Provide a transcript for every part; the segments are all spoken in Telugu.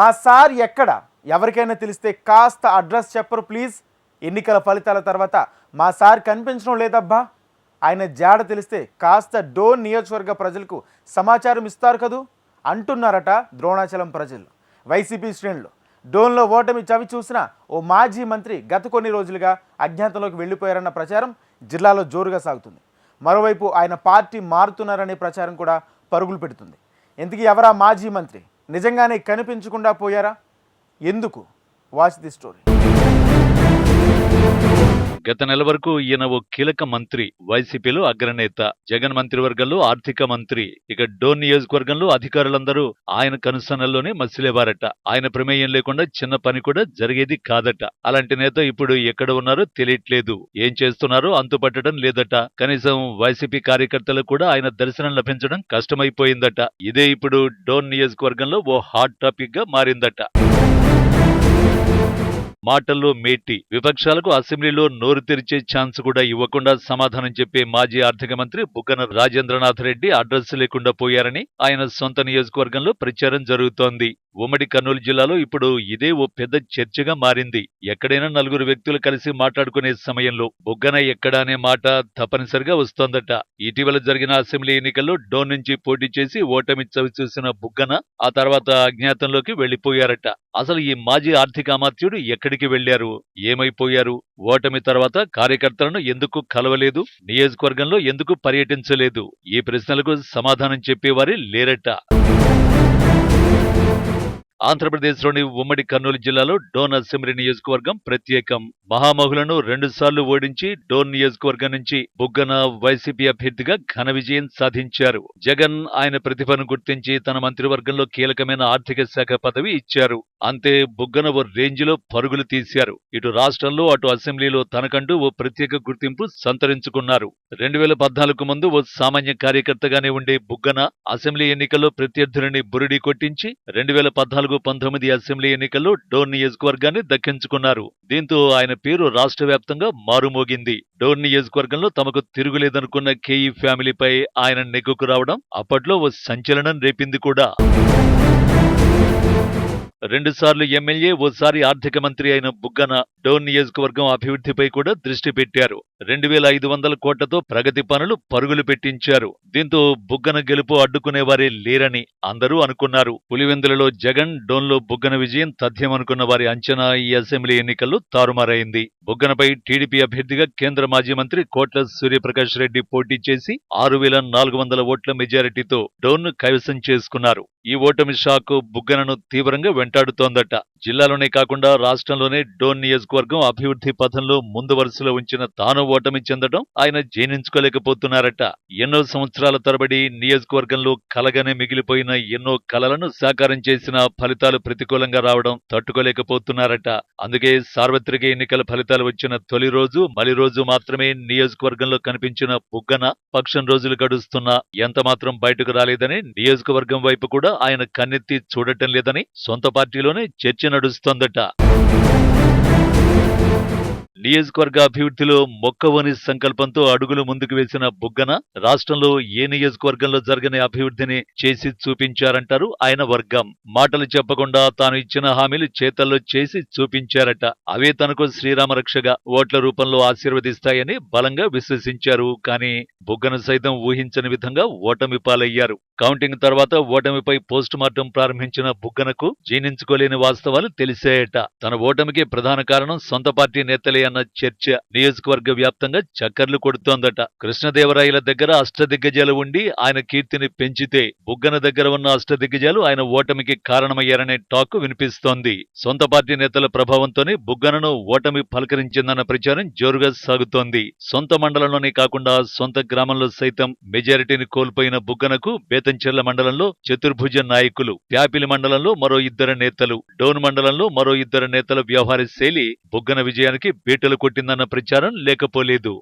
మా సార్ ఎక్కడ? ఎవరికైనా తెలిస్తే కాస్త అడ్రస్ చెప్పరు ప్లీజ్. ఎన్నికల ఫలితాల తర్వాత మా సార్ కనిపించడం లేదబ్బా. ఆయన జాడ తెలిస్తే కాస్త డోన్ నియోజకవర్గ ప్రజలకు సమాచారం ఇస్తారు కదూ అంటున్నారట ద్రోణాచలం ప్రజలు. వైసీపీ శ్రేణులు డోన్లో ఓటమి చవి చూసిన ఓ మాజీ మంత్రి గత కొన్ని రోజులుగా అజ్ఞాతంలోకి వెళ్ళిపోయారన్న ప్రచారం జిల్లాలో జోరుగా సాగుతుంది. మరోవైపు ఆయన పార్టీ మారుతున్నారనే ప్రచారం కూడా పరుగులు పెడుతుంది. ఇంతకీ ఎవరా మాజీ మంత్రి? నిజంగానే కనిపించకుండా పోయారా? ఎందుకు? Watch the story. గత నెల వరకు ఈయన ఓ కీలక మంత్రి, వైసీపీలో అగ్రనేత, జగన్ మంత్రివర్గంలో ఆర్థిక మంత్రి. ఇక డోన్ నియోజకవర్గంలో అధికారులందరూ ఆయన కనుసన్నల్లోనే మసిలేవారట. ఆయన ప్రమేయం లేకుండా చిన్న పని కూడా జరిగేది కాదట. అలాంటి నేత ఇప్పుడు ఎక్కడ ఉన్నారో తెలియట్లేదు, ఏం చేస్తున్నారో అంతుపట్టడం లేదట. కనీసం వైసీపీ కార్యకర్తలకు కూడా ఆయన దర్శనం లభించడం కష్టమైపోయిందట. ఇదే ఇప్పుడు డోన్ నియోజకవర్గంలో ఓ హాట్ టాపిక్ గా మారిందట. మాటల్లో మేటి, విపక్షాలకు అసెంబ్లీలో నోరు తెరిచే ఛాన్స్ కూడా ఇవ్వకుండా సమాధానం చెప్పే మాజీ ఆర్థిక మంత్రి బుగ్గన రాజేంద్రనాథ్ రెడ్డి అడ్రస్ లేకుండా పోయారని ఆయన సొంత నియోజకవర్గంలో ప్రచారం జరుగుతోంది. ఉమ్మడి కర్నూలు జిల్లాలో ఇప్పుడు ఇదే ఓ పెద్ద చర్చగా మారింది. ఎక్కడైనా నలుగురు వ్యక్తులు కలిసి మాట్లాడుకునే సమయంలో బుగ్గన ఎక్కడా అనే మాట తప్పనిసరిగా వస్తోందట. ఇటీవల జరిగిన అసెంబ్లీ ఎన్నికల్లో డోన్ నుంచి పోటీ చేసి ఓటమి చవిచూసిన బుగ్గన ఆ తర్వాత అజ్ఞాతంలోకి వెళ్లిపోయారట. అసలు ఈ మాజీ ఆర్థిక అమాత్యుడు ఎక్కడికి వెళ్లారు? ఏమైపోయారు? ఓటమి తర్వాత కార్యకర్తలను ఎందుకు కలవలేదు? నియోజకవర్గంలో ఎందుకు పర్యటించలేదు? ఈ ప్రశ్నలకు సమాధానం చెప్పేవారే లేరట. ఆంధ్రప్రదేశ్లోని ఉమ్మడి కర్నూలు జిల్లాలో డోన్ అసెంబ్లీ నియోజకవర్గం ప్రత్యేకం. మహామహులను 2 సార్లు ఓడించి డోన్ నియోజకవర్గం నుంచి బుగ్గన వైసీపీ అభ్యర్థిగా ఘన విజయం సాధించారు. జగన్ ఆయన ప్రతిభను గుర్తించి తన మంత్రివర్గంలో కీలకమైన ఆర్థిక శాఖ పదవి ఇచ్చారు. అంతే, బుగ్గన ఓ రేంజ్లో పరుగులు తీశారు. ఇటు రాష్ట్రంలో అటు అసెంబ్లీలో తనకంటూ ఓ ప్రత్యేక గుర్తింపు సంతరించుకున్నారు. 2014 ముందు ఓ సామాన్య కార్యకర్తగానే ఉండే బుగ్గన అసెంబ్లీ ఎన్నికల్లో ప్రత్యర్థులని బురిడి కొట్టించి 2014-19 అసెంబ్లీ ఎన్నికల్లో డోన్ నియోజకవర్గాన్ని దక్కించుకున్నారు. దీంతో ఆయన పేరు రాష్ట్ర వ్యాప్తంగా మారుమోగింది. డోన్ నియోజకవర్గంలో తమకు తిరుగులేదనుకున్న కేఈ ఫ్యామిలీపై ఆయన నెగ్గుకు రావడం అప్పట్లో ఓ సంచలనం రేపింది కూడా. 2 సార్లు ఎమ్మెల్యే, ఓసారి ఆర్థిక మంత్రి అయిన బుగ్గన డోన్ నియోజకవర్గం అభివృద్ధిపై కూడా దృష్టి పెట్టారు. 2500 కోట్లతో ప్రగతి పనులు పరుగులు పెట్టించారు. దీంతో బుగ్గన గెలుపు అడ్డుకునేవారే లేరని అందరూ అనుకున్నారు. పులివెందులలో జగన్, డోన్లో బుగ్గన విజయం తథ్యమనుకున్న వారి అంచనా ఈ అసెంబ్లీ ఎన్నికల్లో తారుమారైంది. బుగ్గనపై టీడీపీ అభ్యర్థిగా కేంద్ర మాజీ మంత్రి కోట్ల సూర్యప్రకాష్ రెడ్డి పోటీ చేసి 6400 ఓట్ల మెజారిటీతో డోన్ను కైవసం చేసుకున్నారు. ఈ ఓటమి షాకు బుగ్గనను తీవ్రంగా వెంటాడుతోందట. జిల్లాలోనే కాకుండా రాష్ట్రంలోనే డోన్ నియోజకవర్గం అభివృద్ధి పథంలో ముందు వరుసలో ఉంచిన తాను ఓటమి చెందడం ఆయన జీర్ణించుకోలేకపోతున్నారట. ఎన్నో సంవత్సరాల తరబడి నియోజకవర్గంలో కలగానే మిగిలిపోయిన ఎన్నో కలలను సాకారం చేసిన ఫలితాలు ప్రతికూలంగా రావడం తట్టుకోలేకపోతున్నారట. అందుకే సార్వత్రిక ఎన్నికల ఫలితాలు వచ్చిన తొలి రోజు, మలి రోజు మాత్రమే నియోజకవర్గంలో కనిపించిన బుగ్గన పక్షం రోజులు గడుస్తున్నా ఎంత మాత్రం బయటకు రాలేదని, నియోజకవర్గం వైపు కూడా ఆయన కన్నెత్తి చూడటం లేదని సొంత పార్టీలోనే చర్చ నడుస్తోందట. నియోజకవర్గ అభివృద్ధిలో మొక్కవోని సంకల్పంతో అడుగులు ముందుకు వేసిన బుగ్గన రాష్ట్రంలో ఏ నియోజకవర్గంలో జరగని అభివృద్ధిని చేసి చూపించారంటారు ఆయన వర్గం. మాటలు చెప్పకుండా తాను ఇచ్చిన హామీలు చేతల్లో చేసి చూపించారట. అవే తనకు శ్రీరామ రక్షగా ఓట్ల రూపంలో ఆశీర్వదిస్తాయని బలంగా విశ్వసించారు. కానీ బుగ్గన సైతం ఊహించని విధంగా ఓటమి పాలయ్యారు. కౌంటింగ్ తర్వాత ఓటమిపై పోస్ట్ మార్టం ప్రారంభించిన బుగ్గనకు జీర్ణించుకోలేని వాస్తవాలు తెలిసాయట. తన ఓటమికి ప్రధాన కారణం సొంత పార్టీ నేతలే అన్న చర్చ నియోజకవర్గ వ్యాప్తంగా చక్కర్లు కొడుతోందట. కృష్ణదేవరాయల దగ్గర అష్టదిగ్గజాలు ఉండి ఆయన కీర్తిని పెంచితే బుగ్గన దగ్గర ఉన్న అష్టదిగ్గజాలు ఆయన ఓటమికి కారణమయ్యారనే టాక్ వినిపిస్తోంది. సొంత పార్టీ నేతల ప్రభావంతోనే బుగ్గనను ఓటమి పలకరించిందన్న ప్రచారం జోరుగా సాగుతోంది. సొంత మండలంలోనే కాకుండా సొంత గ్రామంలో సైతం మెజారిటీని కోల్పోయిన బుగ్గనకు బేతంచెర్ల మండలంలో చతుర్భుజ నాయకులు, ప్యాపిలి మండలంలో మరో 2 నేతలు, డోన్ మండలంలో మరో 2 నేతల వ్యవహార శైలి బుగ్గన విజయానికి బీటలు కొట్టిందన్న ప్రచారం లేకపోలేదు.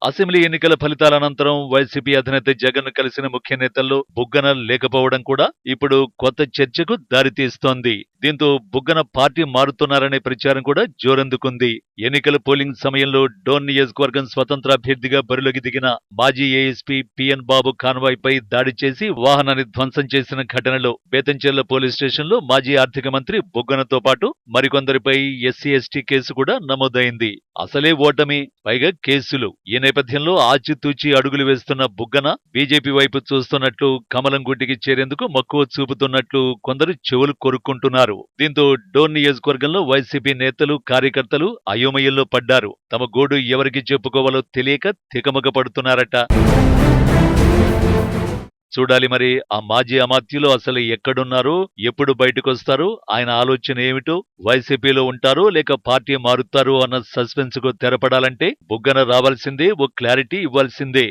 అసెంబ్లీ ఎన్నికల ఫలితాల అనంతరం వైసీపీ అధినేత జగన్ కలిసిన ముఖ్య నేతల్లో బుగ్గన లేకపోవడం కూడా ఇప్పుడు కొత్త చర్చకు దారితీస్తోంది. దీంతో బుగ్గన పార్టీ మారుతున్నారనే ప్రచారం కూడా జోరందుకుంది. ఎన్నికల పోలింగ్ సమయంలో డోన్ నియోజకవర్గం స్వతంత్ర అభ్యర్థిగా బరిలోకి దిగిన మాజీ ఏఎస్పీ పిఎన్ బాబు కాన్వాయ్ పై దాడి చేసి వాహనాన్ని ధ్వంసం చేసిన ఘటనలో బేతంచెర్ల పోలీస్ స్టేషన్లో మాజీ ఆర్థిక మంత్రి బుగ్గనతో పాటు మరికొందరిపై ఎస్సీ ఎస్టీ కేసు కూడా నమోదైంది. అసలే ఓటమి, పైగా కేసులు. ఈ నేపథ్యంలో ఆచితూచి అడుగులు వేస్తున్న బుగ్గన బీజేపీ వైపు చూస్తున్నట్లు, కమలం గుట్టికి చేరేందుకు మక్కువ చూపుతున్నట్లు కొందరు చెవులు కొరుక్కుంటున్నారు. దీంతో డోన్ నియోజకవర్గంలో వైసీపీ నేతలు, కార్యకర్తలు అయోమయంలో పడ్డారు. తమ గోడు ఎవరికి చెప్పుకోవాలో తెలియక తికమక పడుతున్నారట. చూడాలి మరి ఆ మాజీ అమాత్యులు అసలు ఎక్కడున్నారో, ఎప్పుడు బయటకొస్తారో, ఆయన ఆలోచన ఏమిటో, వైసీపీలో ఉంటారో లేక పార్టీ మారుతారో అన్న సస్పెన్స్ కు తెరపడాలంటే బుగ్గన రావాల్సిందే, ఓ క్లారిటీ ఇవ్వాల్సిందే.